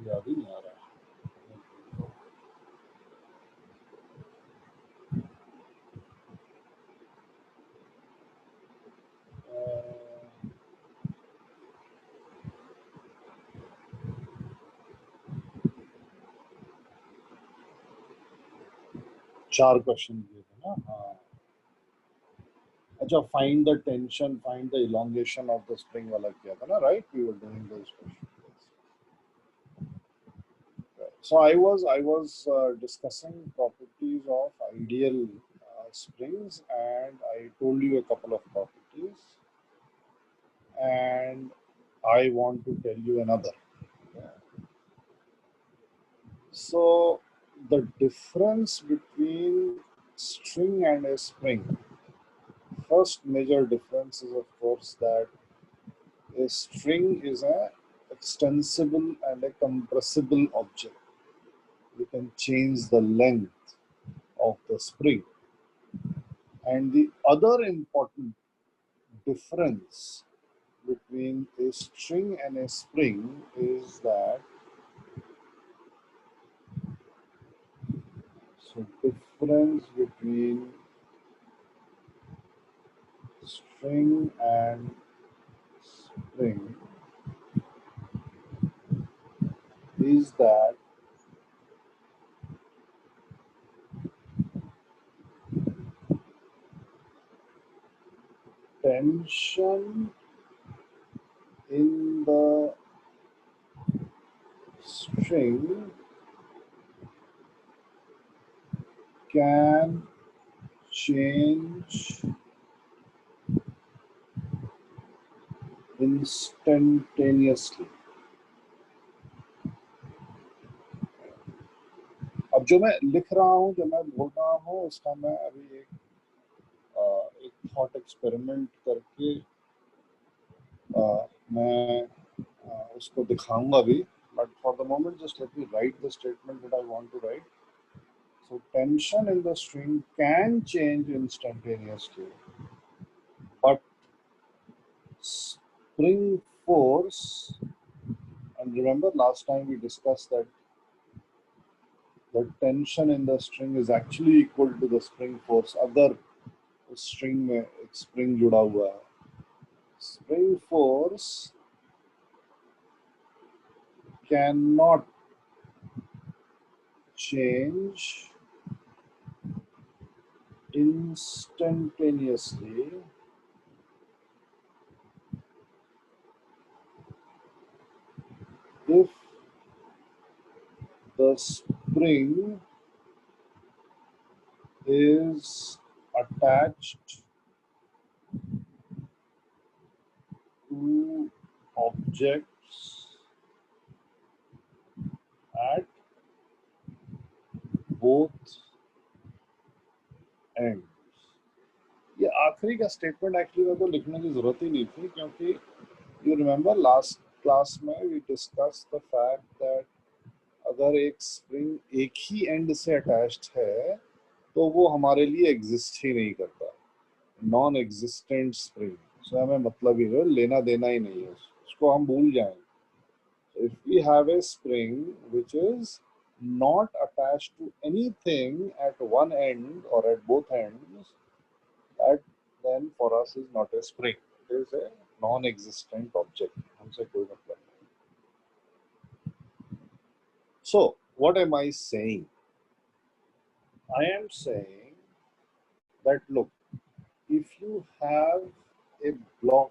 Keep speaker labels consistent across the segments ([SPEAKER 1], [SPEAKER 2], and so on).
[SPEAKER 1] याद ही नहीं आ रहा है। 4 क्वेश्चन दिए थे ना। हाँ, अच्छा, find the tension, find the elongation of the spring वाला किया था ना, right? We were doing this question. So I was discussing properties of ideal springs, and I told you a couple of properties, and I want to tell you another. So the difference between string and a spring, first major difference is of course that a string is a extensible and a compressible object. You can change the length of the spring. And the other important difference between a string and a spring is that, so difference between string and spring is that tension in the string can change instantaneously. अब जो मैं लिख रहा हूँ, जो मैं बोल रहा हूँ, उसका मैं अभी एक थॉट एक्सपेरिमेंट करके मैं उसको दिखाऊंगा भी. But for the moment, just let me write the statement that I want to write. So tension in the string can change instantaneously, but spring force, and remember last time we discussed that the tension in the string is actually equal to the spring force. अगर string में एक spring जुड़ा हुआ है, spring force cannot change instantaneously if the spring is attached to objects at both ends. ये आखिरी का statement actually मेरे को लिखने की जरूरत ही नहीं थी, क्योंकि यू रिमेम्बर लास्ट क्लास में we discuss the fact that अगर एक स्प्रिंग एक ही एंड से अटैच्ड है तो वो हमारे लिए एग्जिस्ट ही नहीं करता, नॉन एग्जिस्टेंट स्प्रिंग, सो हमें मतलब ही नहीं, लेना देना ही नहीं है, उसको हम भूल जाएंगे. If we have a spring which is not attached to anything at one end or at both ends, that then for us is not a spring. It is a non-existent object. हमसे कोई मतलब नहीं. So what am I saying? I am saying that look, if you have a block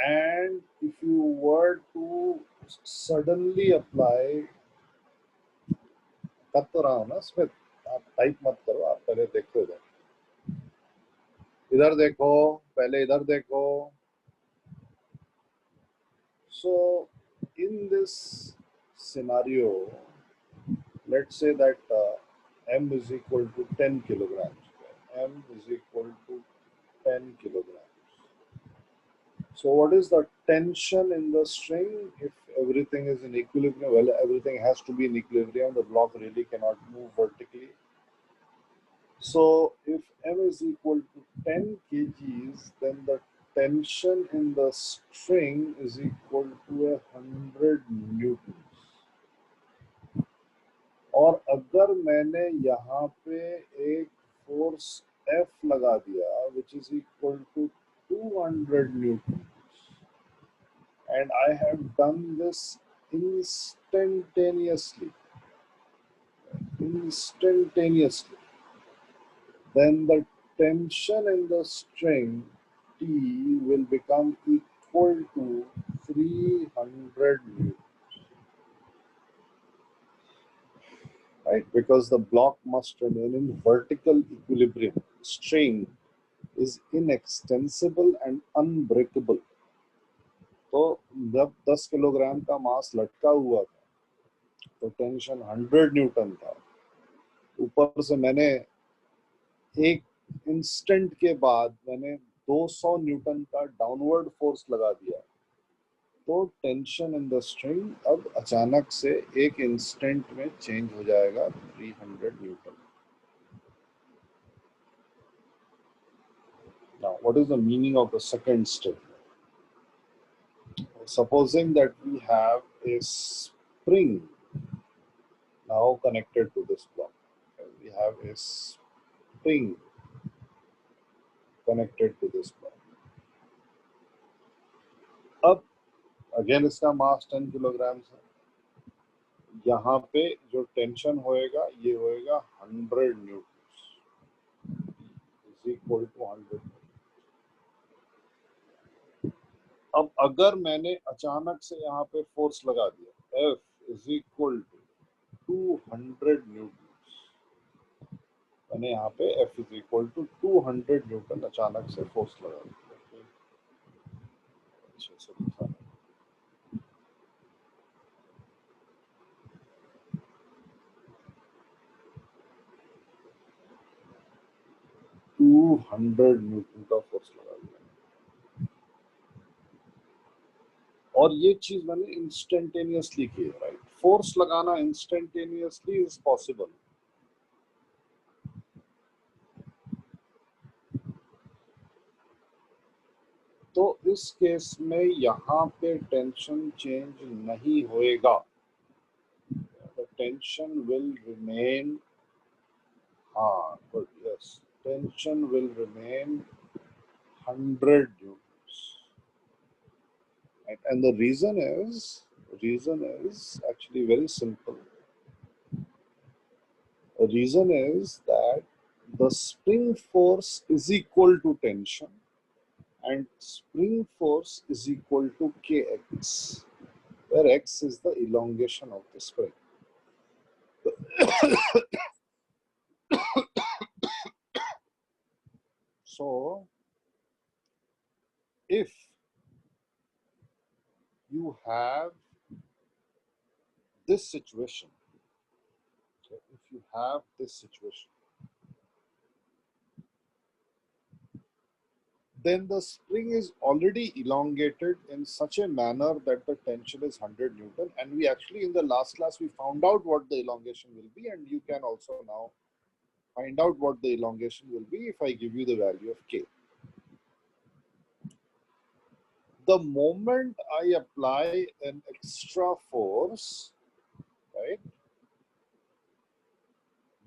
[SPEAKER 1] and if you were to suddenly apply, कर तो रहा हूँ ना Smith, आप टाइप मत करो, आप पहले देखो, इधर देखो, पहले इधर देखो. So in this scenario, let's say that m is equal to 10 kilograms. M is equal to 10 kilograms. So what is the tension in the string if everything is in equilibrium? Well, everything has to be in equilibrium. The block really cannot move vertically. So if m is equal to 10 kgs, then the tension in the string is equal to 100 newtons, और अगर मैंने यहाँ पे एक force F लगा दिया which is equal to 200 newtons, and I have done this instantaneously, then the tension in the string T will become equal to 300 newtons, right? Because the block must remain in vertical equilibrium. String is inextensible and unbreakable. तो जब 10 kilogram का मास लटका हुआ था तो tension 100 Newton था, ऊपर से मैंने एक इंस्टेंट के बाद मैंने 200 न्यूटन का डाउनवर्ड फोर्स लगा दिया, तो टेंशन इन द स्ट्रिंग अब अचानक से एक इंस्टेंट में चेंज हो जाएगा 300 Newton. Now, what is the meaning of the second statement? Supposing that we have a spring now connected to this block. We have a spring connected to this block. अब again इसका मास 10 kilogram है. यहाँ पे जो tension होएगा ये होएगा 100 Newton is equal to 100. अब अगर मैंने अचानक से यहाँ पे फोर्स लगा दिया F is equal to 200 newton, मैंने यहाँ पे F is equal to 200 newton अचानक से फोर्स लगा दिया. अच्छे से लिखा है. टू 100 न्यूटन का फोर्स लगा दिया, और ये चीज मैंने इंस्टेंटेनियसली की है, राइट? फोर्स लगाना इंस्टेंटेनियसली इज पॉसिबल. तो इस केस में यहाँ पे टेंशन चेंज नहीं होएगा. द टेंशन विल रिमेन, हाँ good, yes, tension will remain 100 newtons. Right? And the reason is actually very simple. The reason is that the spring force is equal to tension, and spring force is equal to kx, where x is the elongation of the spring. So, if you have this situation, then the spring is already elongated in such a manner that the tension is 100 Newton. And we actually, in the last class, we found out what the elongation will be, and you can also now find out what the elongation will be if I give you the value of K. The moment I apply an extra force, right,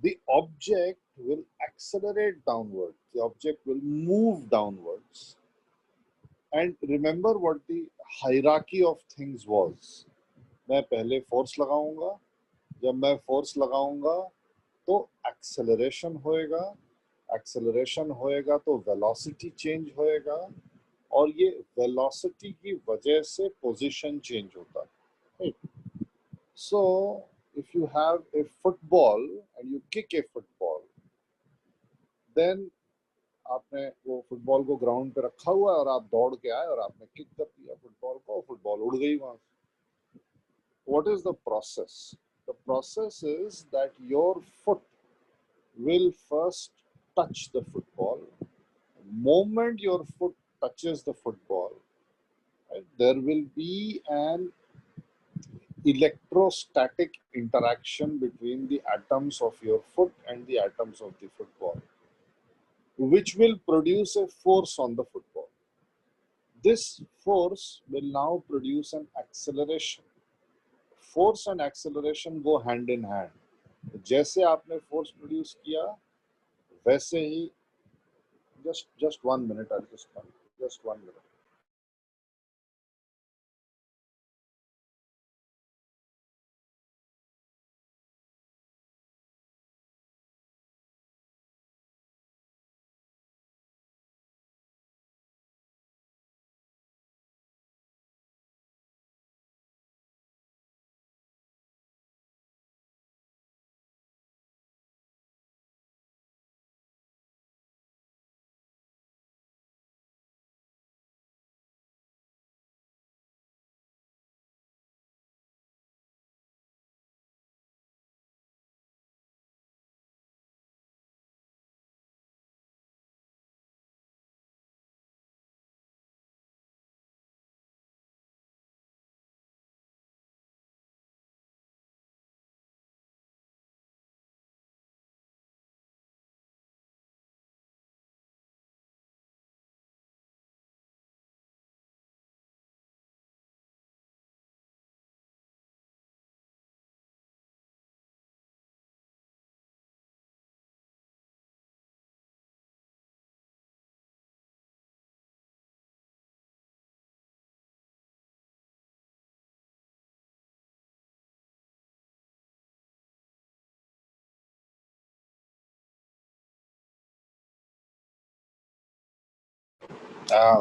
[SPEAKER 1] the object will accelerate downwards. The object will move downwards. And remember what the hierarchy of things was. मैं पहले force लगाऊंगा, जब मैं force लगाऊंगा तो acceleration होएगा तो velocity change होएगा, और ये velocity की वजह से position change होता है. Right? So if you have a football and you kick a football, then आपने वो फुटबॉल को ग्राउंड पे रखा हुआ है और आप दौड़ के आए और आपने किक कर दिया फुटबॉल को, फुटबॉल उड़ गई वहां से. What is the process? The process is that your foot will first touch the football. The moment your foot touches the football, right, there will be an electrostatic interaction between the atoms of your foot and the atoms of the football, which will produce a force on the football. this force will now produce an acceleration. Force and acceleration go hand in hand. जैसे आपने force produce किया वैसे ही just 1 minute, I'll just come. Just 1 minute.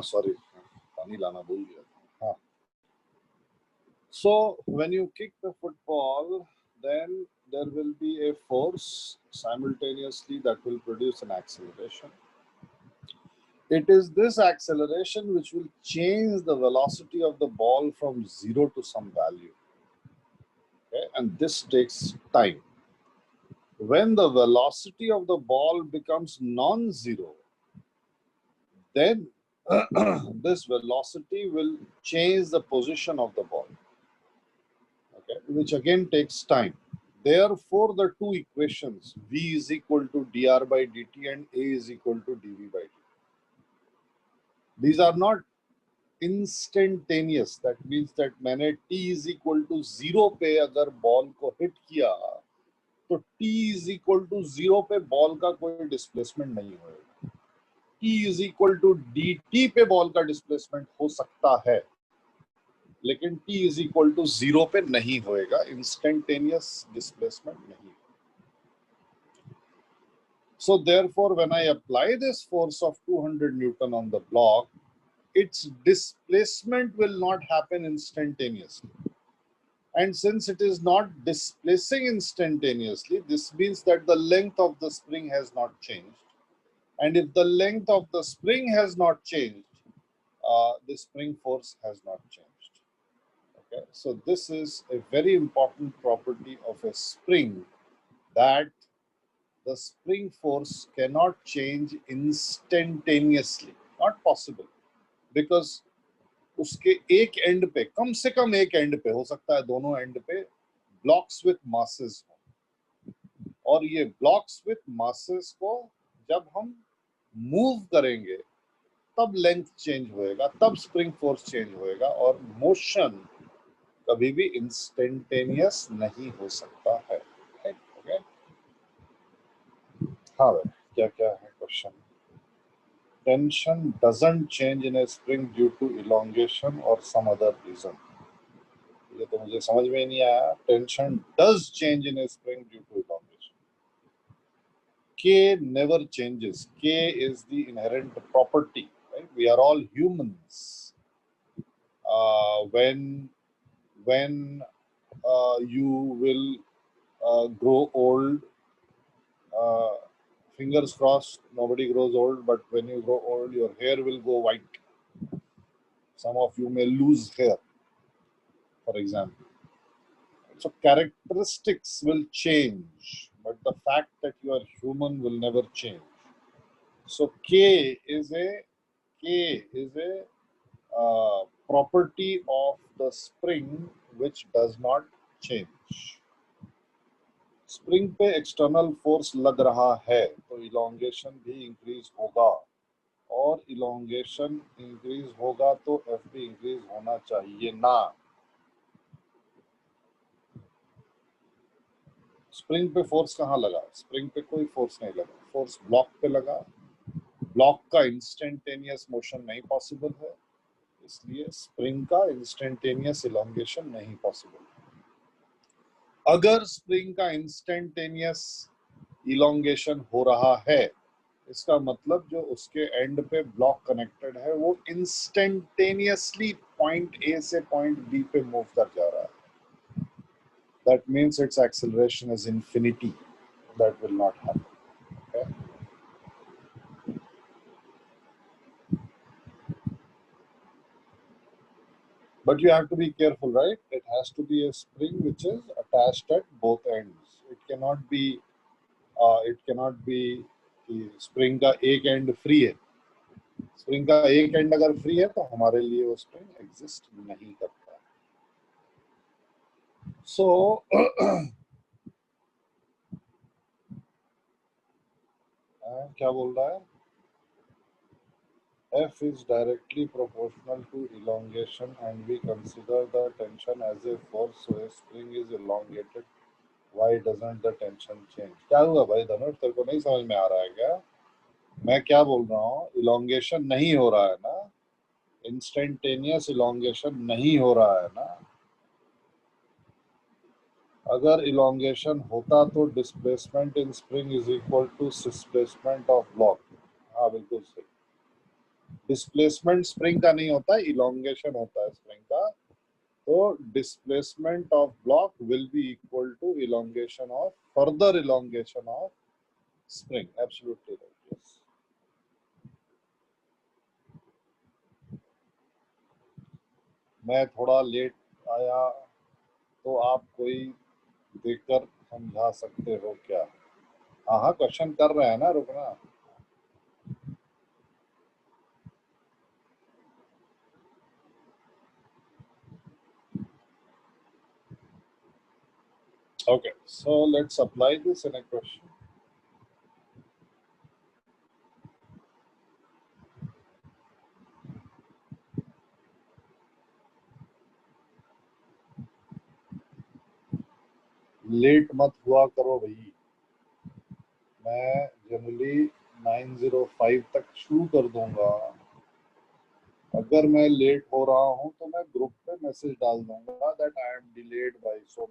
[SPEAKER 1] Sorry, पानी लाना भूल गया था. So when you kick the football, then there will be a force simultaneously that will produce an acceleration. It is this acceleration which will change the velocity of the ball from 0 to some value. Okay? And this takes time. When the velocity of the ball becomes non-zero, then this velocity will change the position of the ball, okay, which again takes time. Therefore, the two equations, V is equal to dr by dt and A is equal to dv by dt, these are not instantaneous. That means that मैंने t is equal to 0 पे अगर ball को hit किया तो t is equal to 0 पे ball का कोई displacement नहीं होगा. t is equal to dt पे बॉल का डिस्प्लेसमेंट हो सकता है, लेकिन t is equal to 0 पे नहीं होएगा, इंस्टेंटेनियस डिस्प्लेसमेंट नहीं. So therefore, when I apply this force of 200 Newton on the block, its displacement will not happen instantaneously. And since it is not displacing instantaneously, this means that the length of the spring has not changed. And if the length of the spring has not changed, the spring force has not changed. Okay, so this is a very important property of a spring, that the spring force cannot change instantaneously. Not possible, because उसके एक and पे, कम से कम एक and पे, हो सकता है दोनों एंड पे ब्लॉक्स विथ मासेस हो, और ये ब्लॉक्स विथ मासेस को जब हम मूव करेंगे तब लेंथ चेंज होएगा, तब स्प्रिंग फोर्स चेंज होएगा, और मोशन कभी भी इंस्टेंटेनियस नहीं हो सकता है. ओके, हाँ भाई, क्या क्या है question? Tension doesn't change in a spring due to elongation or some other reason. ये तो मुझे समझ में नहीं आया. Tension does change in a spring due to elongation. K never changes. K is the inherent property. Right? We are all humans. When you will grow old, fingers crossed, nobody grows old, but when you grow old, your hair will go white. Some of you may lose hair, for example. So characteristics will change, but the fact that you are human will never change. So K is a property of the spring which does not change. Spring पे external force लग रहा है तो elongation भी increase होगा. और elongation increase होगा तो एफ भी इंक्रीज होना चाहिए ना। स्प्रिंग पे फोर्स कहाँ लगा? स्प्रिंग पे कोई फोर्स नहीं लगा, फोर्स ब्लॉक पे लगा। ब्लॉक का इंस्टेंटेनियस मोशन नहीं पॉसिबल है, इसलिए स्प्रिंग का इंस्टेंटेनियस इलोंगेशन नहीं पॉसिबल। अगर स्प्रिंग का इंस्टेंटेनियस इलोंगेशन हो रहा है, इसका मतलब जो उसके एंड पे ब्लॉक कनेक्टेड है वो इंस्टेंटेनियसली पॉइंट ए से पॉइंट बी पे मूव कर जा रहा है। That means its acceleration is infinity. That will not happen. Okay? But you have to be careful, right? It has to be a spring which is attached at both ends. It cannot be कि spring का एक and free है। Spring का एक and अगर free है तो हमारे लिए वो स्प्रिंग एग्जिस्ट नहीं करता। सो क्या बोल रहा है? F is directly proportional to elongation and we consider the tension as a force, so a spring is elongated. Why doesn't the tension change? क्या हुआ भाई धनुष, तेरे को नहीं समझ में आ रहा है क्या? मैं क्या बोल रहा हूँ? इलोंगेशन नहीं हो रहा है ना, इंस्टेंटेनियस इलोंगेशन नहीं हो रहा है ना। अगर इलोंगेशन होता तो displacement in spring is equal to displacement of block. हाँ बिल्कुल सही। डिस्प्लेसमेंट स्प्रिंग का नहीं होता, इलोंगेशन होता है स्प्रिंग का। तो displacement of block will be equal to elongation of further elongation of spring. Absolutely right. Yes, मैं थोड़ा लेट आया तो आप कोई देखकर समझा सकते हो क्या? हाँ हाँ, क्वेश्चन कर रहे हैं ना, रुकना। Okay, so let's apply this in a question. Late मत हुआ करो भाई, मैं जनरली 9:05 तक शुरू कर दूंगा। अगर मैं लेट हो रहा हूँ तो मैं ग्रुप पे मैसेज डाल दूंगा that I am delayed by so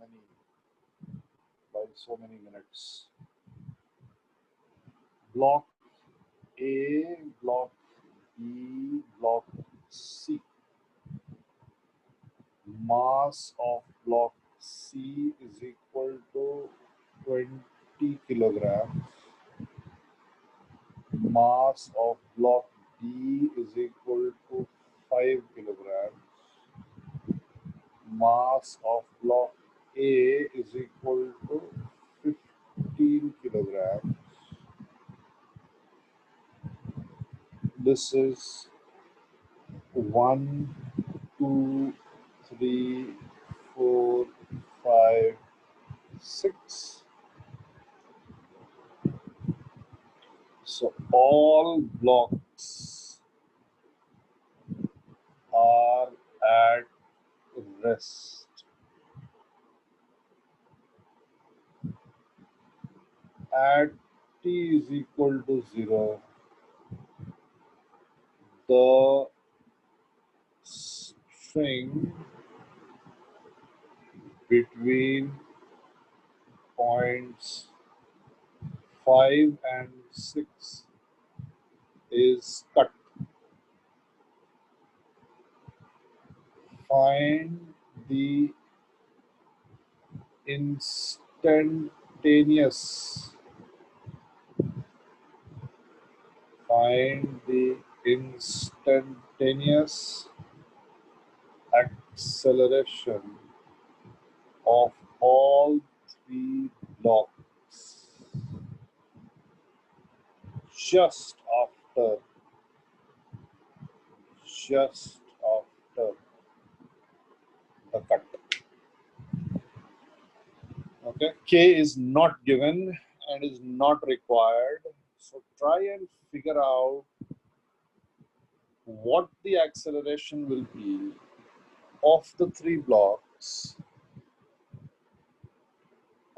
[SPEAKER 1] many minutes. Block A, block B, block C. Mass of block C is equal to 20 kilograms. Mass of block D is equal to 5 kilograms. Mass of block A is equal to 15 kilograms. This is 1, 2, 3, 4, 5, 6. So all blocks are at rest. At t is equal to 0, the string between points 5 and 6 is cut. Find the instantaneous acceleration of all three blocks just after the cut. Okay, K is not given and is not required. So try and figure out what the acceleration will be of the three blocks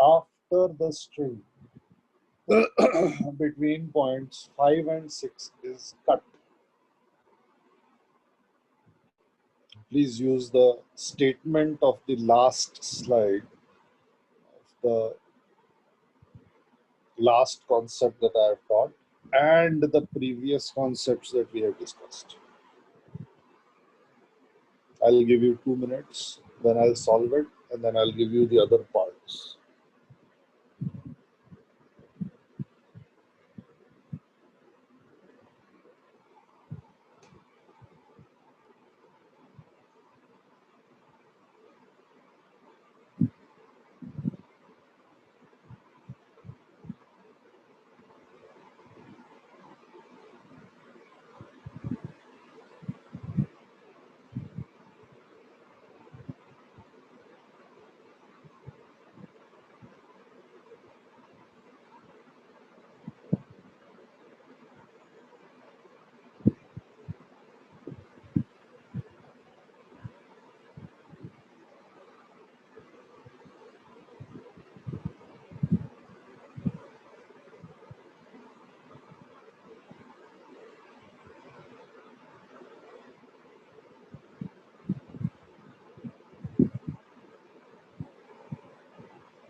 [SPEAKER 1] after the string between points 5 and 6 is cut. Please use the statement of the last slide of the last concept that I have taught and the previous concepts that we have discussed. I'll give you 2 minutes, then I'll solve it, and then I'll give you the other parts.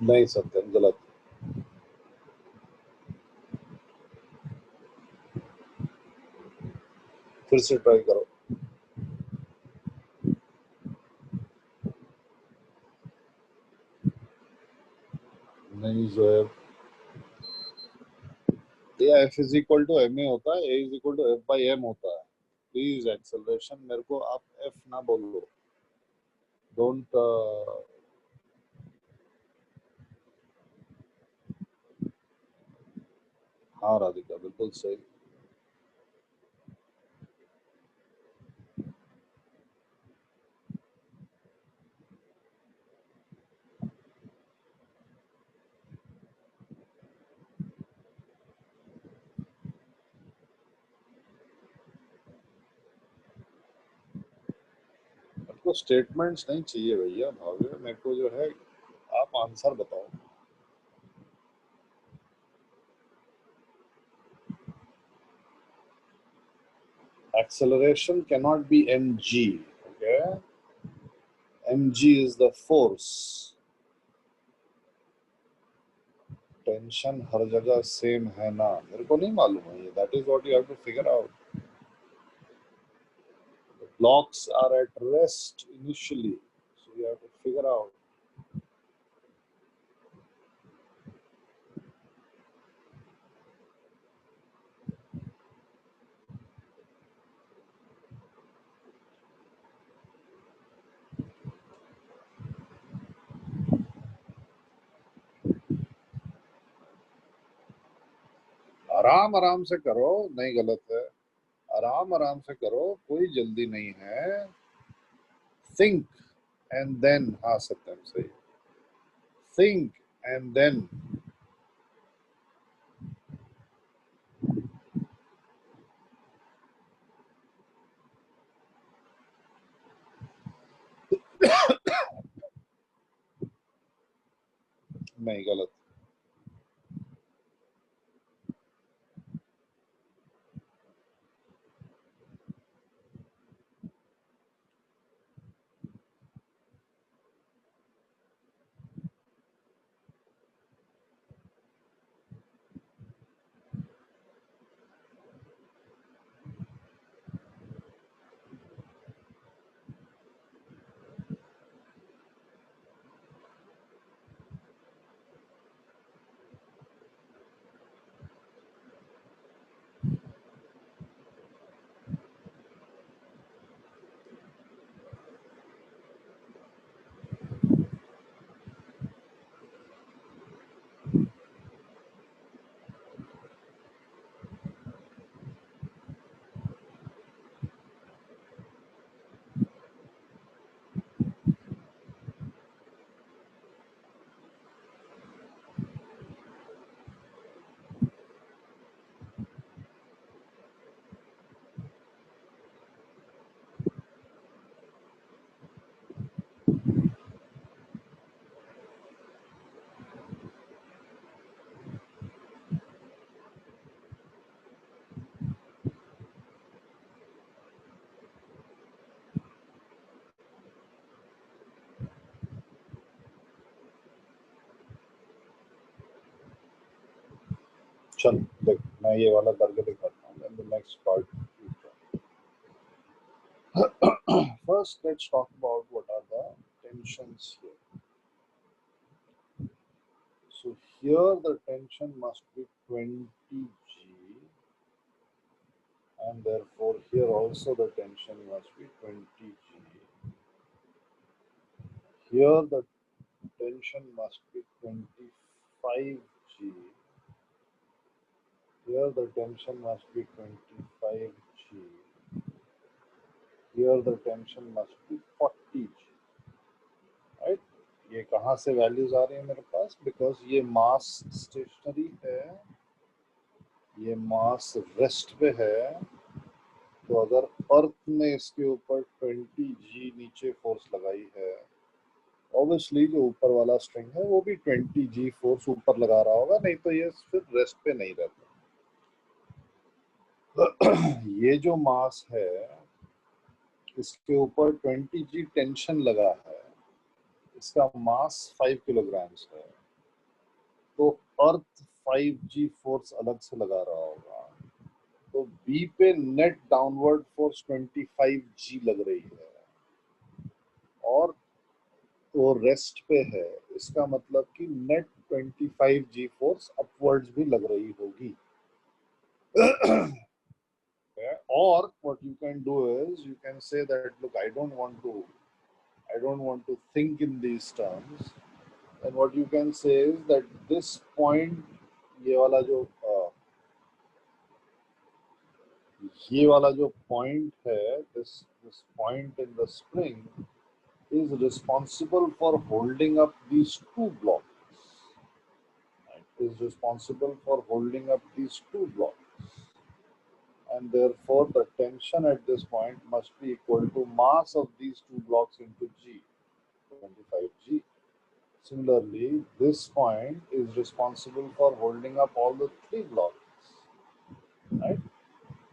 [SPEAKER 1] नहीं सत्यम, गलत. फिर से try करो. नहीं जोएब. ये F is equal to ma होता है, A is equal to F by m होता है. प्लीज एक्सेलरेशन मेरे को आप F ना बोलो. डोंट हाँ राधिका, बिल्कुल सही. मेरे को स्टेटमेंट्स नहीं चाहिए भैया, भावे मेरे को जो है आप आंसर बताओ. Acceleration cannot be mg. Okay, mg is the force. Tension हर जगह सेम है ना, मेरे को नहीं मालूम है ये. That is what you have to figure out. The blocks are at rest initially, so you have to figure out. आराम आराम से करो, नहीं गलत है. आराम आराम से करो, कोई जल्दी नहीं है. Think and then. हाँ सत्यम सही. Think and then. नहीं गलत. चल देख मैं ये वाला करके दिखाता हूँ, then the next part. First, let's talk about what are the tensions here. So here the tension must be 20 G, and therefore here also the tension must be 20 G. Here the tension must be 25 G. Here the tension must be 25 G. Here the tension must be 40 G. Right? ये कहाँ से values आ रही है मेरे पास? Because ये मास stationery है, ये मास rest पे है, तो अगर अर्थ ने इसके ऊपर 20 G नीचे फोर्स लगाई है, ऑब्वियसली जो ऊपर वाला स्ट्रिंग है वो भी 20 G फोर्स ऊपर लगा रहा होगा, नहीं तो ये फिर रेस्ट पे नहीं रहता. ये जो मास है इसके ऊपर 20 G टेंशन लगा है, इसका मास 5 किलोग्राम्स है, तो अर्थ 5G फोर्स अलग से लगा रहा होगा, तो बी पे नेट डाउनवर्ड फोर्स 25G लग रही है और वो रेस्ट पे है, इसका मतलब कि नेट 25G फोर्स अपवर्ड्स भी लग रही होगी. Or what you can do is you can say that look, I don't want to think in these terms, and what you can say is that this point, ये वाला जो point है, this point in the spring is responsible for holding up these two blocks. Right? Is responsible for holding up these two blocks. And therefore the tension at this point must be equal to mass of these two blocks into G, 25G. Similarly, this point is responsible for holding up all the three blocks. Right?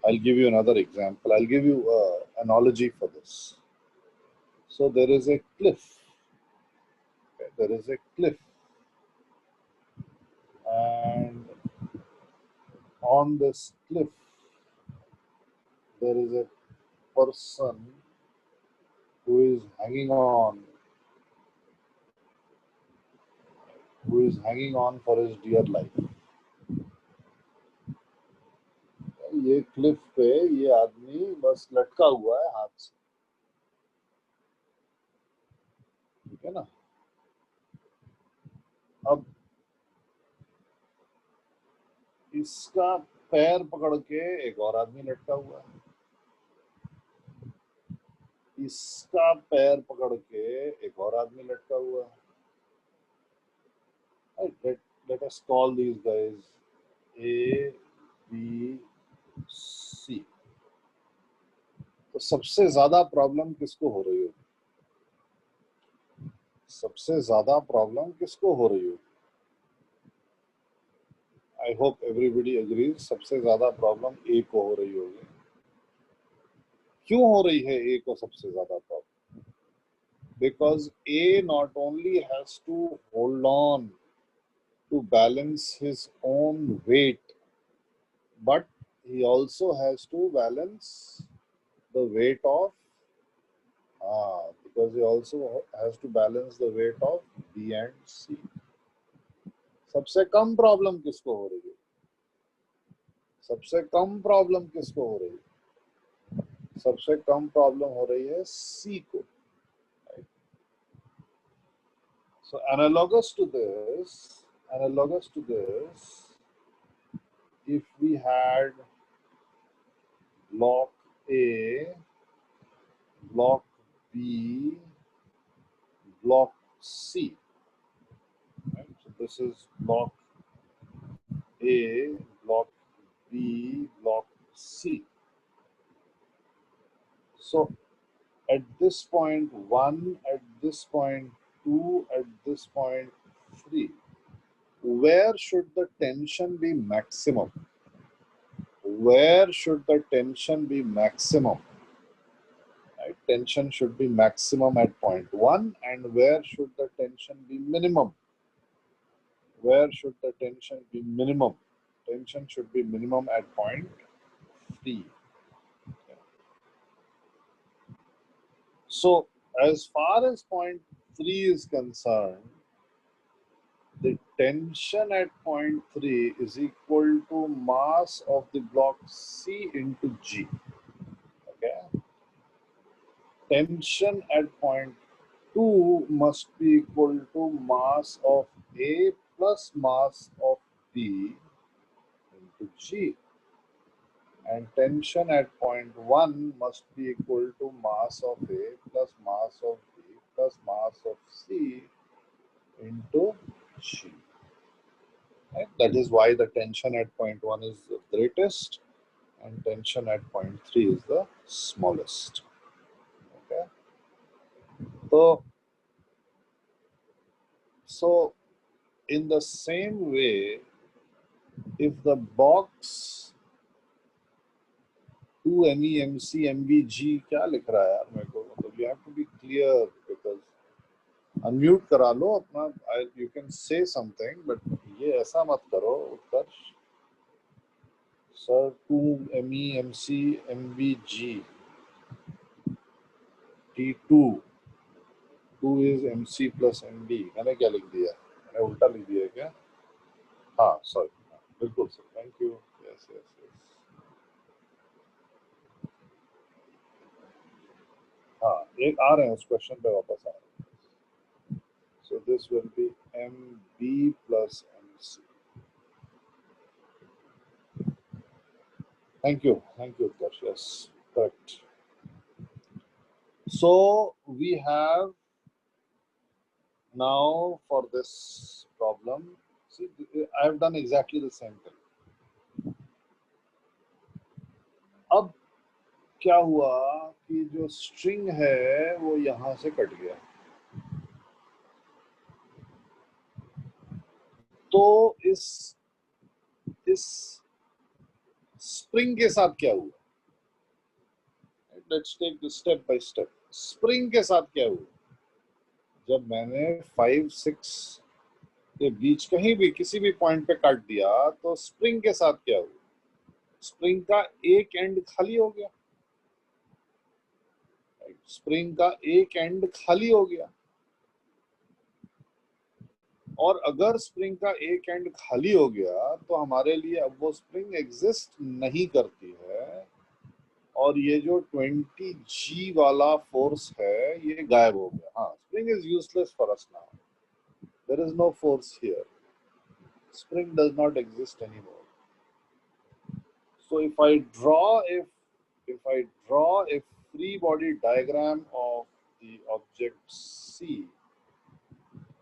[SPEAKER 1] I'll give you another example. I'll give you an analogy for this. So there is a cliff. Okay, there is a cliff. And on this cliff, there is a person who is hanging on for his dear life. ये Cliff पे ये आदमी बस लटका हुआ है हाथ से, ठीक है ना. अब इसका पैर पकड़ के एक और आदमी लटका हुआ है, इसका पैर पकड़ के एक और आदमी लटका हुआ है. Let us call these guys A, B, C. तो सबसे ज्यादा प्रॉब्लम किसको हो रही होगी? सबसे ज्यादा प्रॉब्लम किसको हो रही होगी? आई होप एवरीबडी एग्रीज, सबसे ज्यादा प्रॉब्लम ए को हो रही होगी. क्यों हो रही है ए को सबसे ज्यादा problem? Because A not only has to hold on to balance his own weight, but he also has to balance the weight of because he also has to balance the weight of B and C. सबसे कम problem किसको हो रही है? सबसे कम problem किसको हो रही है? सबसे कम प्रॉब्लम हो रही है C को. So analogous to this, if we had block A, block B, block C, right? So this is block A, block B, block C. So at this point 1, at this point 2, at this point 3, where should the tension be maximum? Where should the tension be maximum? Right? Tension should be maximum at point 1, and where should the tension be minimum? Where should the tension be minimum? tension should be minimum at point 3. So as far as point 3 is concerned, the tension at point 3 is equal to mass of the block C into G. Okay. Tension at point 2 must be equal to mass of A plus mass of B into G. And tension at point 1 must be equal to mass of A plus mass of B plus mass of C into G. Right? That is why the tension at point 1 is the greatest and tension at point 3 is the smallest. Okay. So in the same way, if the box 2 ME MC MVG क्या लिख रहा है यार मेरे को, मतलब you have to be clear because unmute करा लो अपना, you can say something but ये ऐसा मत करो उत्कर्ष sir 2 ME MC MVG T2 2 is MC plus MB मैंने क्या लिख दिया, मैंने उल्टा लिख दिया क्या, हाँ सॉरी बिल्कुल sir, thank you, yes yes yes, हाँ एक आ रहे हैं उस क्वेश्चन पे वापस आ रहे हैं. So this will be MB plus MC. Thank you, Utkarsh. Yes, correct. So we have now for this problem, see, I have done exactly the same thing. अब क्या हुआ कि जो स्ट्रिंग है वो यहां से कट गया, तो इस स्प्रिंग के साथ क्या हुआ, let's take this step by step. Spring के साथ क्या हुआ, जब मैंने 5 6 के बीच कहीं भी किसी भी पॉइंट पे काट दिया तो स्प्रिंग के साथ क्या हुआ, स्प्रिंग का एक एंड खाली हो गया, स्प्रिंग का एक एंड खाली हो गया. और अगर स्प्रिंग का एक एंड खाली हो गया तो हमारे लिए अब वो स्प्रिंग एग्जिस्ट नहीं करती है और ये जो 20G वाला फोर्स है ये गायब हो गया. हाँ, spring is useless for us now, there is no force here, spring does not exist anymore. So if I draw a free body diagram of the object C,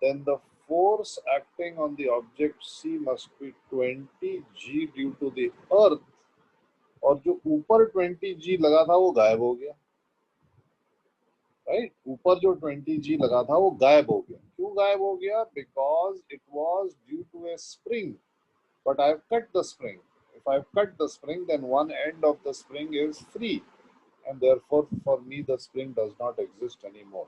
[SPEAKER 1] then the force acting on the object C must be 20G due to the earth, और जो ऊपर 20G लगा था वो गायब हो गया, right. ऊपर जो 20G लगा था वो गायब हो गया. क्यों गायब हो गया? Because it was due to a spring, but I have cut the spring. If I have cut the spring, then one end of the spring is free, and therefore for me the spring does not exist anymore.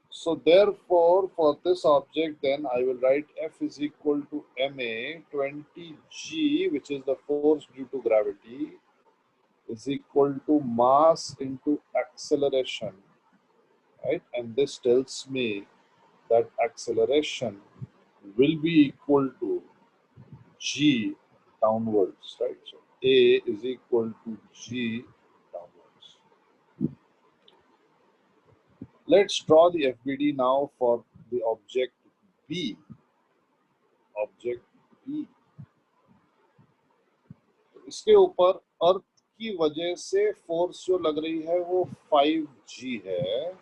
[SPEAKER 1] So therefore for this object then I will write F is equal to ma 20G, which is the force due to gravity, is equal to mass into acceleration, right? And this tells me that acceleration will be equal to G downwards, right? So A is equal to G downwards. Let's draw the FBD now for the object B. Object B. तो इसके ऊपर अर्थ की वजह से force जो लग रही है वो 5G है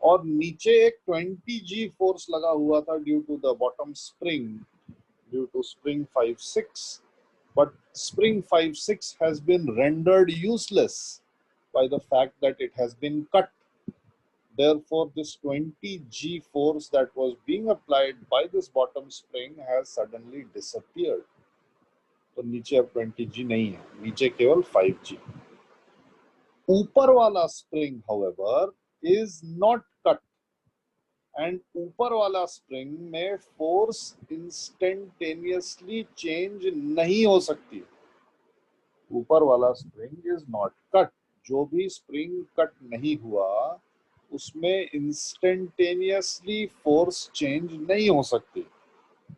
[SPEAKER 1] और नीचे एक 20G फोर्स लगा हुआ था due to the bottom spring, due to spring 5-6, but spring 5-6 has been rendered useless by the fact that it has been cut. Therefore, this 20G force that was being applied by this bottom spring has suddenly disappeared. तो नीचे अब 20G नहीं है, नीचे केवल 5G. ऊपर वाला spring, however, is not cut. And ऊपर वाला स्प्रिंग में फोर्स इंस्टेंटेनियसली चेंज नहीं हो सकती। ऊपर वाला स्प्रिंग इज नॉट कट, जो भी स्प्रिंग कट नहीं हुआ उसमें इंस्टेंटेनियसली फोर्स चेंज नहीं हो सकती।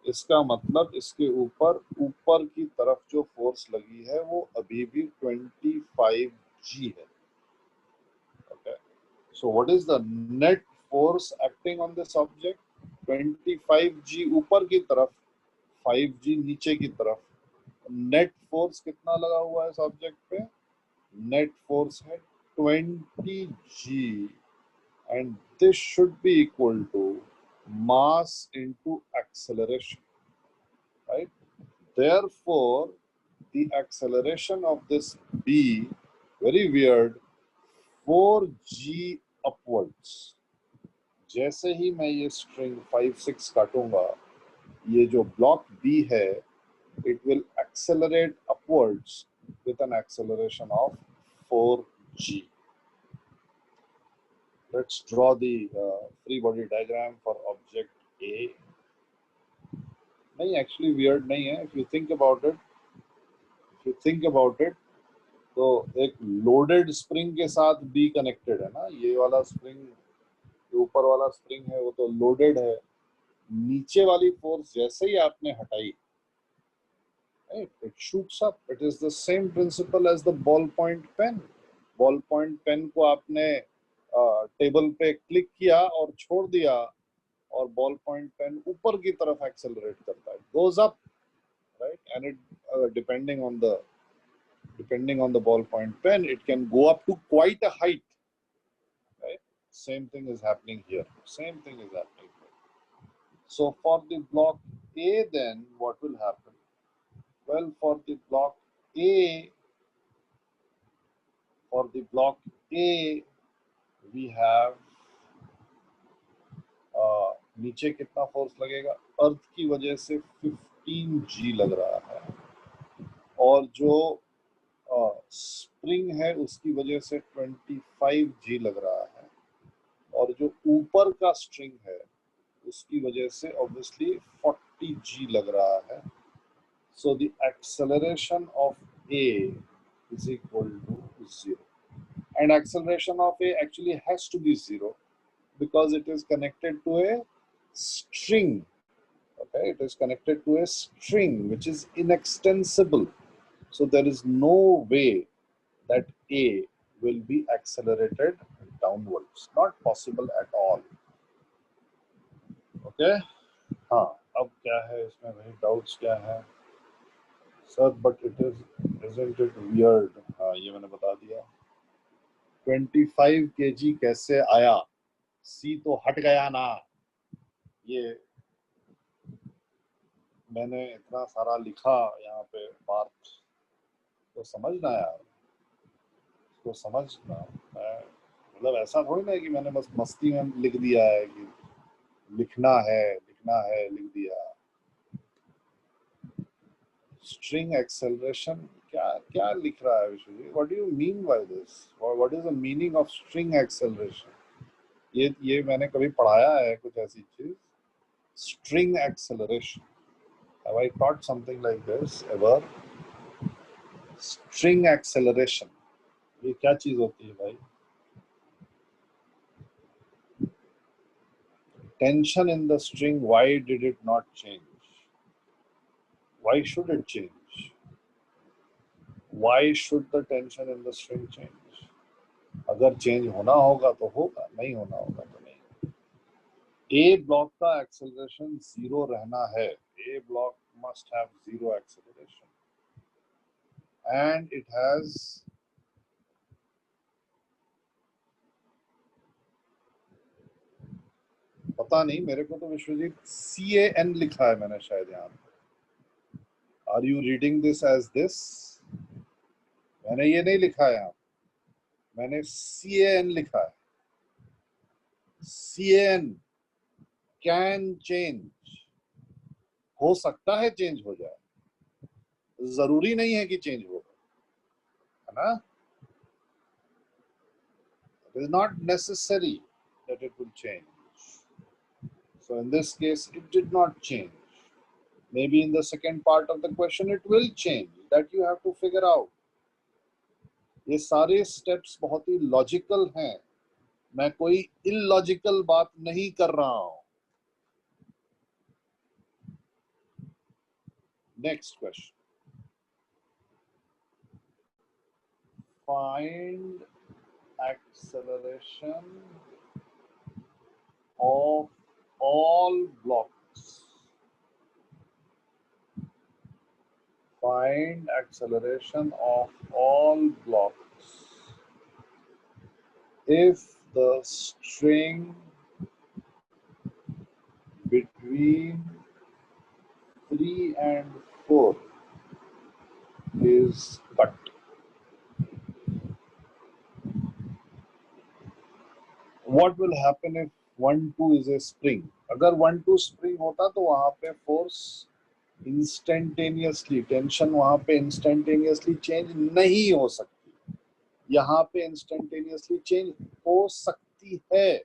[SPEAKER 1] इसका मतलब इसके ऊपर ऊपर की तरफ जो फोर्स लगी है वो अभी भी 25G है। Okay, so what is the net force acting on this object? 25G ऊपर की तरफ, 5G नीचे की तरफ। नेट फोर्स कितना लगा हुआ है इस ऑब्जेक्ट पे? नेट फोर्स है 20G, and this should be equal to mass into acceleration, right? Therefore, the acceleration of this B, very weird, 4G upwards. जैसे ही मैं ये स्ट्रिंग 5-6 काटूंगा, ये जो ब्लॉक B है, it will accelerate upwards with an acceleration of 4G. Let's draw the free body diagram for object A. नहीं, actually weird नहीं है. If you think about it, तो एक लोडेड स्प्रिंग के साथ बी कनेक्टेड है ना। ये वाला स्प्रिंग, जो ऊपर वाला स्प्रिंग है वो तो लोडेड है। नीचे वाली फोर्स जैसे ही आपने हटाई, it shoots up. It is the same principle as the ball point pen. Ball point pen को आपने टेबल पे क्लिक किया और छोड़ दिया, और बॉल पॉइंट पेन ऊपर की तरफ एक्सेलरेट करता है, goes up, right? And it depending on the ballpoint pen, it can go up to quite a height, right? Same thing is happening here. Same thing is happening here. So for the block A, then what will happen? Well, for the block A, we have नीचे कितना force लगेगा? अर्थ की वजह से 15G लग रहा है, और जो स्प्रिंग है उसकी वजह से 25G लग रहा है, और जो ऊपर का स्ट्रिंग है उसकी वजह से ऑब्वियसली 40G लग रहा है। So the acceleration of A is equal to 0, and acceleration of A actually has to be 0 because it is connected to a string. Okay, it is connected to a string which is inextensible, so there is no way that A will be accelerated downwards. Not possible at all. Okay? हाँ, अब क्या है इसमें भाई, doubts क्या है sir? But it is isn't it weird? हाँ, ये मैंने बता दिया। 25 kg कैसे आया? सी तो हट गया ना। ये मैंने इतना सारा लिखा यहाँ पे पार्ट, तो समझना यार, तो समझना। मतलब ऐसा थोड़ी ना है कि मैंने बस मस्ती में लिख दिया है कि लिखना है लिख दिया। स्ट्रिंग एक्सेलरेशन क्या क्या लिख रहा है Vishwajeet? What do you mean by this? What is the meaning of string acceleration? ये मैंने कभी पढ़ाया है कुछ ऐसी चीज? String acceleration, have I taught something like this ever? String acceleration ये क्या चीज होती है भाई? Tension in the string, why did it not change? Why should it change? Why should the tension in the string change? अगर change होना होगा तो होगा, नहीं होना होगा तो नहीं। ए ब्लॉक का एक्सेलरेशन 0 रहना है। A block must have 0 acceleration, and it has पता नहीं, मेरे को तो विश्वजीत CAN लिखा है मैंने शायद यहाँ पे। Are you reading this as this? मैंने ये नहीं लिखा है यहाँ, मैंने CAN लिखा है। CAN, कैन चेंज, हो सकता है चेंज हो जाए, जरूरी नहीं है कि चेंज होगा, है ना? It is not necessary that it will change. So in this case, it did not change. Maybe in the second part of the question, it will change. That you have to figure out. ये सारे steps बहुत ही logical हैं. मैं कोई illogical बात नहीं कर रहा हूं. Next question. Find acceleration of all blocks. Find acceleration of all blocks if the string between 3 and 4 is cut. What will happen if 1, 2 is a spring? अगर 1, 2 spring होता तो वहां पे force instantaneously, tension वहां पे instantaneously change नहीं हो सकती. यहाँ पे instantaneously change हो सकती है,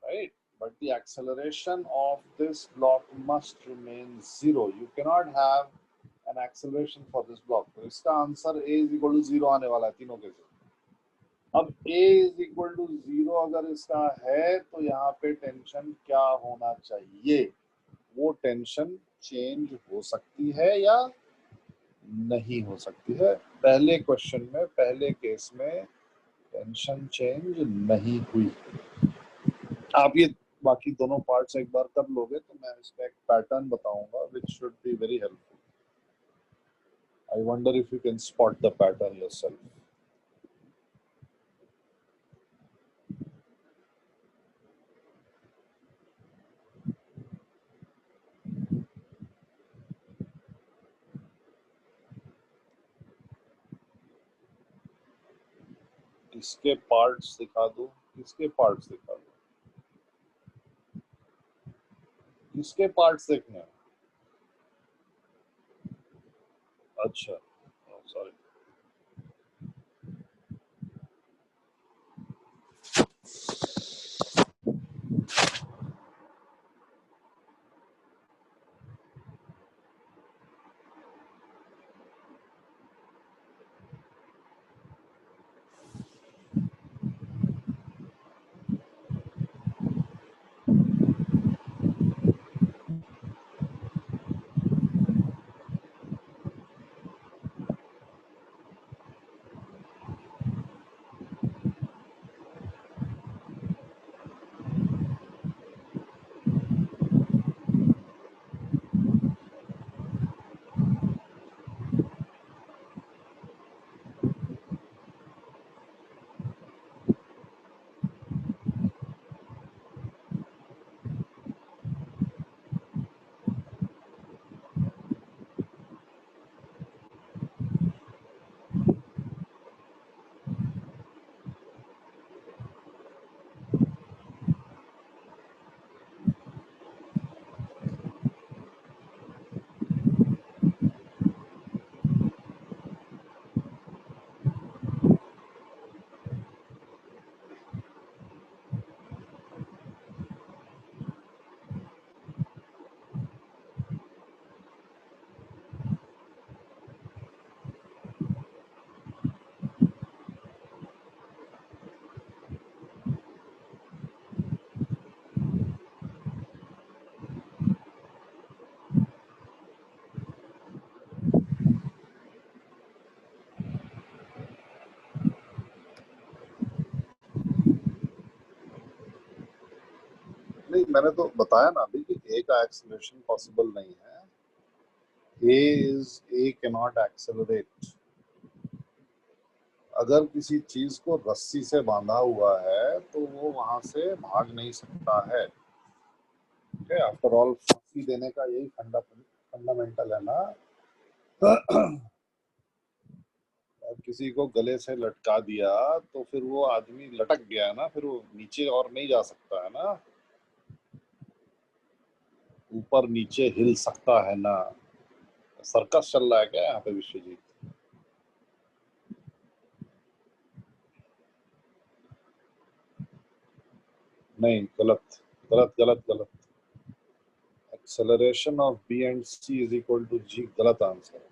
[SPEAKER 1] right? But the acceleration of this block must remain 0. You cannot have an acceleration for this block. तो इसका answer a is equal to 0 आने वाला है तीनों के साथ. अब a is equal to 0 अगर इसका है तो यहाँ पे टेंशन क्या होना चाहिए? वो टेंशन चेंज हो सकती है या नहीं हो सकती है? पहले क्वेश्चन में, पहले केस में टेंशन चेंज नहीं हुई. आप ये बाकी दोनों पार्ट्स एक बार कर लोगे तो मैं इसका एक पैटर्न बताऊंगा which should be very helpful. I wonder if you can spot the pattern yourself. किसके पार्ट्स दिखा दूं? किसके पार्ट्स दिखा दूं? किसके पार्ट्स देखने हैं? अच्छा, सॉरी. नहीं, मैंने तो बताया ना अभी कि ए का एक्सेलरेशन पॉसिबल नहीं है. ए कैनॉट एक्सेलरेट. अगर किसी चीज को रस्सी से बांधा हुआ है तो वो वहां से भाग नहीं सकता है. आफ्टर ऑल फांसी देने का यही फंडामेंटल है ना. अब किसी को गले से लटका दिया तो फिर वो आदमी लटक गया है ना, फिर वो नीचे और नहीं जा सकता है ना, ऊपर नीचे हिल सकता है ना. सर्कस चल रहा है क्या यहाँ पे विश्वजीत? नहीं, गलत गलत गलत गलत. Acceleration of B and C is equal to G गलत आंसर है।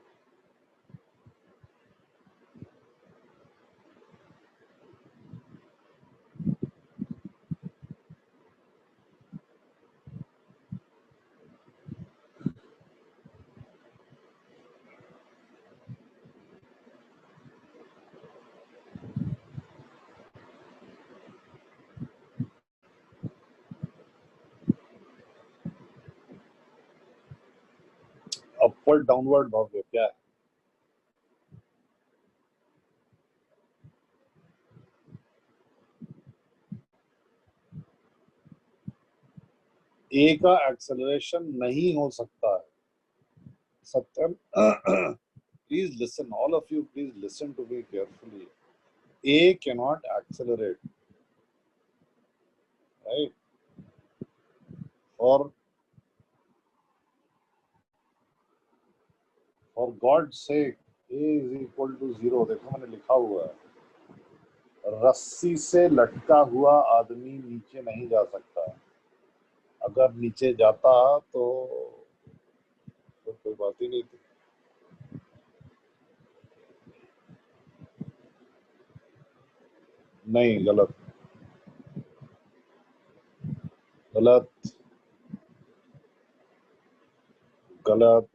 [SPEAKER 1] अपवर्ड डाउनवर्ड भव्य क्या है? ए का एक्सेलरेशन नहीं हो सकता है Satyam. Please listen, all of you please listen to me carefully. A cannot accelerate, right? और for God sake a is equal to 0। देखो मैंने लिखा हुआ है, रस्सी से लटका हुआ आदमी नीचे नहीं जा सकता। अगर नीचे जाता तो कोई बात ही नहीं थी। नहीं, गलत गलत गलत।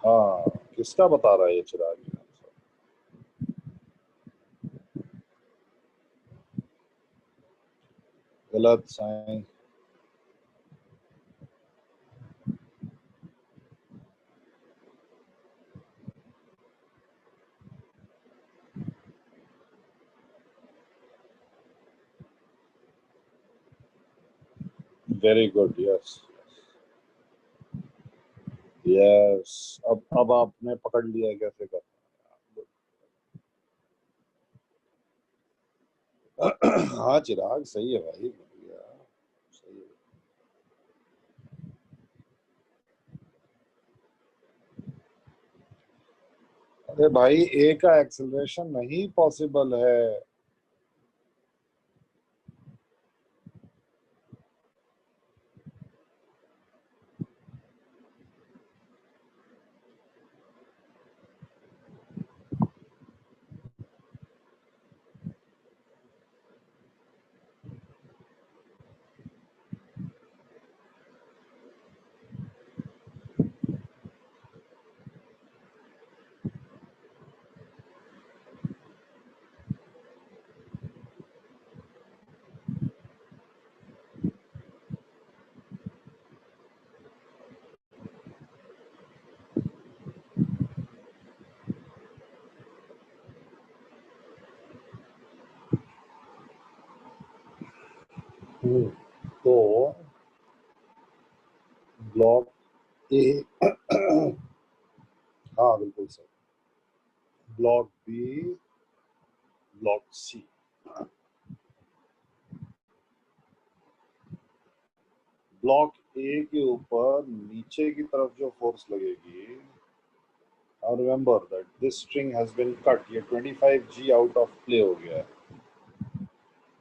[SPEAKER 1] हाँ, किसका बता रहा है ये चिराग? गलत Sai. Very good, yes yes. अब आपने पकड़ लिया कैसे कर। हाँ चिराग, सही है भाई, बढ़िया, सही है। अरे भाई, ए का एक्सेलरेशन नहीं पॉसिबल है। तो ब्लॉक ए हाँ बिल्कुल सही। Block B, block C. Block A के ऊपर नीचे की तरफ जो फोर्स लगेगी, और remember that this string has been cut, ये 25G आउट ऑफ प्ले हो गया है।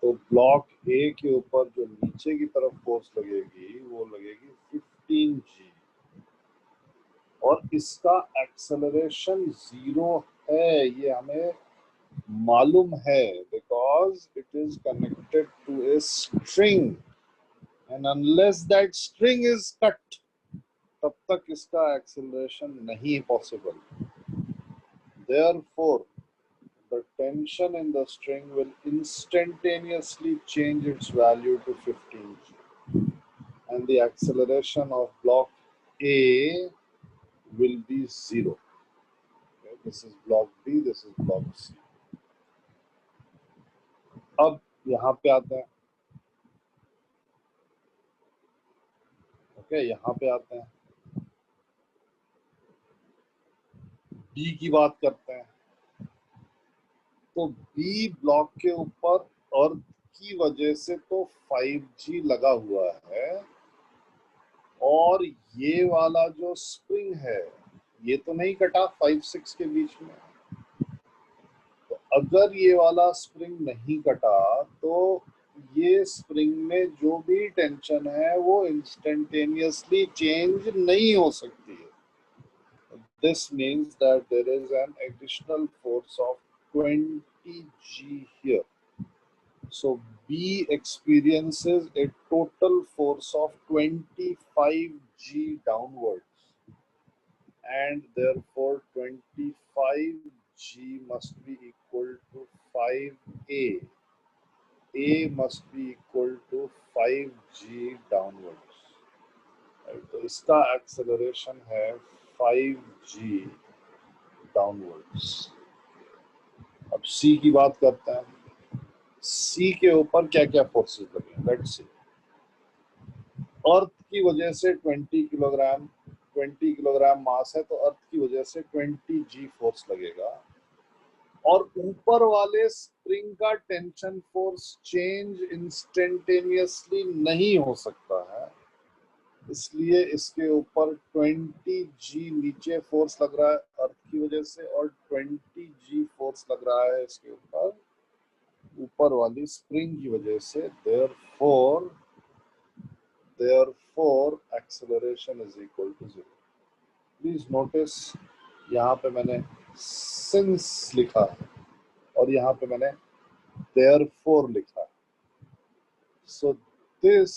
[SPEAKER 1] तो ब्लॉक ए के ऊपर जो नीचे की तरफ फोर्स लगेगी वो लगेगी 15G, और इसका एक्सेलरेशन 0 है, ये हमें मालूम है, because it is connected to a string, and unless that string is cut, तब तक इसका एक्सेलरेशन नहीं possible. Therefore, the tension in the string will instantaneously change its value to 15G, and the acceleration of block A will be 0. Okay, this is block B, this is block C. अब यहाँ पे आते हैं। Okay, यहाँ पे आते हैं, B की बात करते हैं। तो बी ब्लॉक के ऊपर अर्थ की वजह से तो 5G लगा हुआ है, और ये वाला जो स्प्रिंग है ये तो नहीं कटा 5-6 के बीच में। अगर ये वाला स्प्रिंग नहीं कटा तो ये स्प्रिंग में जो भी टेंशन है वो इंस्टेंटेनियसली चेंज नहीं हो सकती है. This means that there is an additional force of 20 G here. So B experiences a total force of 25 G downwards, and therefore 25 G must be equal to 5A. A must be equal to 5G downwards. Right? तो इसका acceleration है 5G downwards. अब C की बात करते हैं. C के ऊपर क्या क्या फोर्सेस लगे हैं. Let's see. अर्थ की वजह से 20 किलोग्राम मास है, तो अर्थ की वजह से 20 G फोर्स लगेगा. और ऊपर वाले स्प्रिंग का टेंशन फोर्स चेंज इंस्टेंटेनियसली नहीं हो सकता है, इसलिए इसके ऊपर 20 G नीचे फोर्स लग रहा है अर्थ की वजह से, और 20 G फोर्स लग रहा है इसके ऊपर वाली स्प्रिंग की वजह से. therefore acceleration is equal to 0. Please notice, यहाँ पे मैंने since लिखा है और यहाँ पे मैंने therefore लिखा है. So this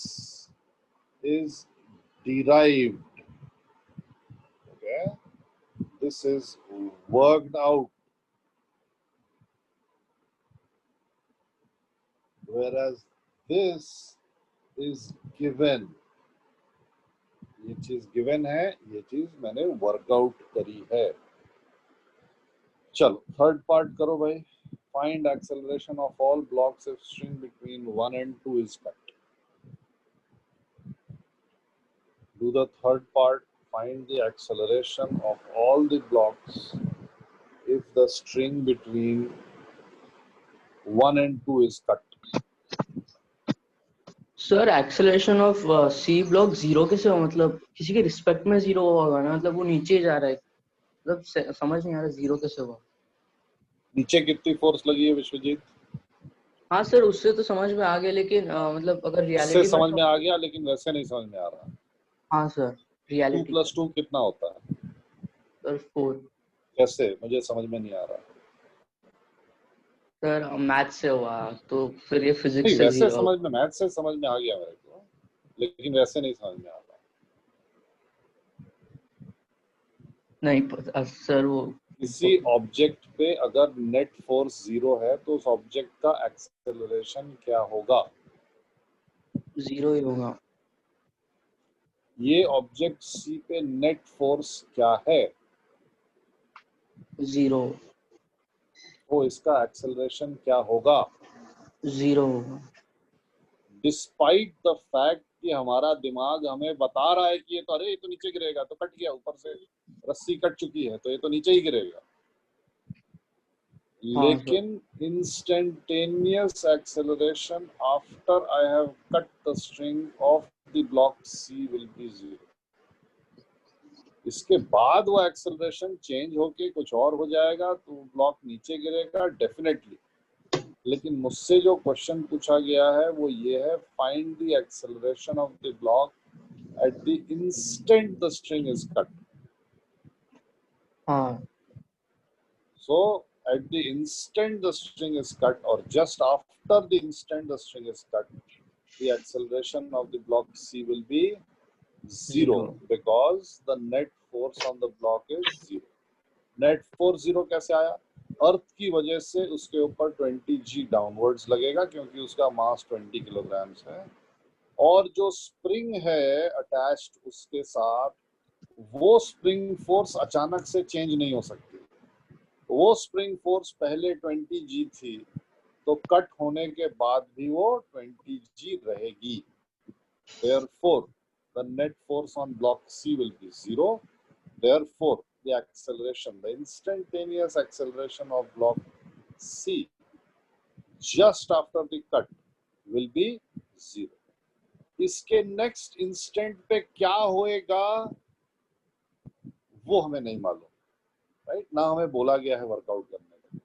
[SPEAKER 1] is derived. Okay, this is worked out, whereas this is given. ये चीज गिवन है, ये चीज मैंने वर्कआउट करी है. चलो थर्ड पार्ट करो भाई. Find acceleration of all blocks if string between 1 and 2 is cut. Do the third part. Find the acceleration of all the blocks if the string between 1 and 2 is cut.
[SPEAKER 2] Sir acceleration of C block zero कैसे हो, मतलब किसी के respect में zero होगा ना, मतलब वो नीचे जा रहा है, मतलब समझ नहीं आ रहा जीरो कैसे हुआ.
[SPEAKER 1] नीचे कितनी फोर्स लगी है विश्वजीत?
[SPEAKER 2] हाँ सर, उससे तो समझ में आ गया, लेकिन मतलब अगर
[SPEAKER 1] इससे
[SPEAKER 2] रियलिटी
[SPEAKER 1] समझ में आ गया, लेकिन वैसे नहीं समझ में आ रहा.
[SPEAKER 2] हाँ सर,
[SPEAKER 1] 2
[SPEAKER 2] रियलिटी
[SPEAKER 1] + 2 कितना होता है?
[SPEAKER 2] सर 4.
[SPEAKER 1] कैसे? मुझे समझ में नहीं आ रहा.
[SPEAKER 2] सर मैथ से हुआ तो फिर ये फिजिक्स
[SPEAKER 1] नहीं,
[SPEAKER 2] से
[SPEAKER 1] वैसे
[SPEAKER 2] जीरो.
[SPEAKER 1] समझ में, मैथ से समझ में आ गया मेरे को, लेकिन वैसे नहीं समझ में आ रहा.
[SPEAKER 2] नहीं पता सर. वो
[SPEAKER 1] किसी ऑब्जेक्ट पे अगर नेट फोर्स 0 है तो उस ऑब्जेक्ट का एक्सेलरेशन क्या होगा?
[SPEAKER 2] जीरो ही होगा.
[SPEAKER 1] ये ऑब्जेक्ट सी पे नेट फोर्स क्या है?
[SPEAKER 2] जीरो.
[SPEAKER 1] तो इसका एक्सेलरेशन क्या होगा?
[SPEAKER 2] जीरो होगा.
[SPEAKER 1] डिस्पाइट द फैक्ट कि हमारा दिमाग हमें बता रहा है कि ये तो, अरे ये तो नीचे गिरेगा, तो कट गया, ऊपर से रस्सी कट चुकी है, तो ये तो नीचे ही गिरेगा. लेकिन instantaneous acceleration after I have cut the string of the block C will be 0. इसके बाद वो एक्सेलरेशन चेंज होके कुछ और हो जाएगा, तो ब्लॉक नीचे गिरेगा डेफिनेटली. लेकिन मुझसे जो क्वेश्चन पूछा गया है वो ये है, find the acceleration of the block at the instant the string is cut.
[SPEAKER 2] हाँ.
[SPEAKER 1] So at the instant the string is cut, or just after the instant the string is cut, the acceleration of the block C will be 0, because the net force on the block is 0. Net force 0 कैसे आया? अर्थ की वजह से उसके ऊपर 20 G downwards लगेगा, क्योंकि उसका मास 20 किलोग्राम्स है, और जो स्प्रिंग है अटैच्ड उसके साथ, वो स्प्रिंग फोर्स अचानक से चेंज नहीं हो सकती. वो स्प्रिंग फोर्स पहले 20 G थी, तो कट होने के बाद भी वो 20 G रहेगी. Therefore, the net force on block C will be 0. Therefore, the acceleration, the instantaneous acceleration of block C just after the cut will be 0. इसके नेक्स्ट इंस्टेंट पे क्या होएगा वो हमें नहीं मालूम, राइट? ना हमें बोला गया है वर्कआउट करने का.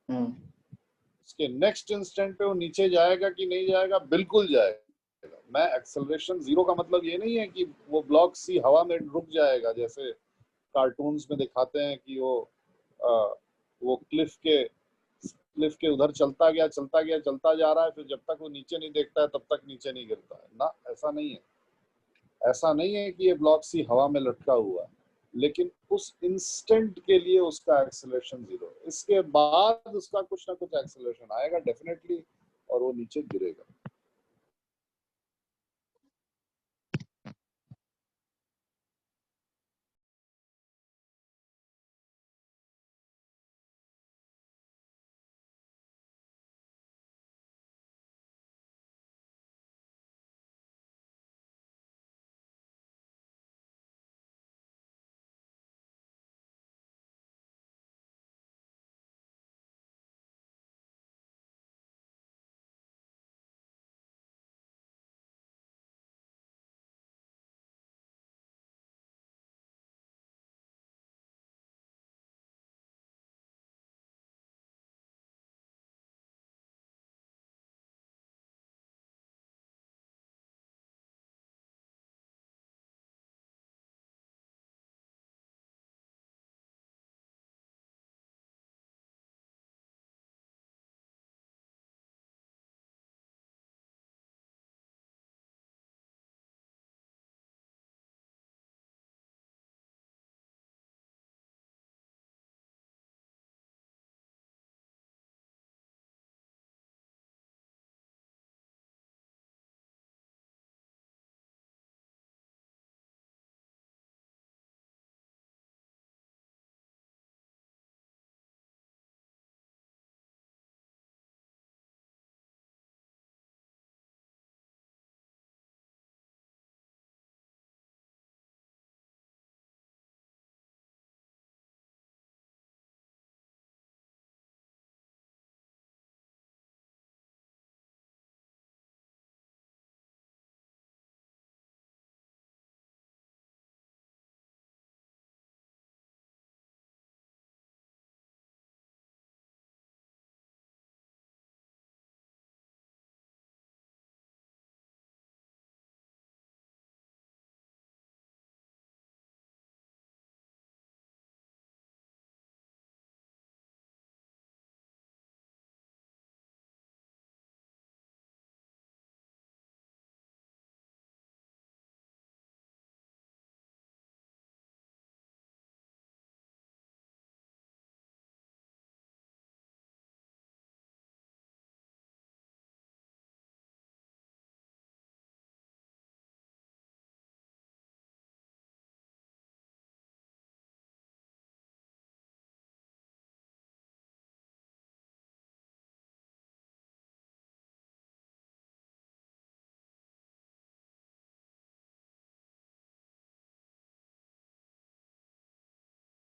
[SPEAKER 1] उसके नेक्स्ट इंस्टेंट पे वो नीचे जाएगा कि नहीं जाएगा? बिल्कुल जाएगा। मैं एक्सेलरेशन जीरो का मतलब ये नहीं है कि वो ब्लॉक सी हवा में रुक जाएगा, जैसे कार्टून्स में दिखाते हैं कि वो क्लिफ के उधर चलता गया चलता जा रहा है, फिर जब तक वो नीचे नहीं देखता है तब तक नीचे नहीं गिरता है ना। ऐसा नहीं है। ऐसा नहीं है कि ये ब्लॉक सी हवा में लटका हुआ है, लेकिन उस इंस्टेंट के लिए उसका एक्सेलरेशन जीरो। इसके बाद उसका कुछ ना कुछ एक्सेलरेशन आएगा डेफिनेटली, और वो नीचे गिरेगा।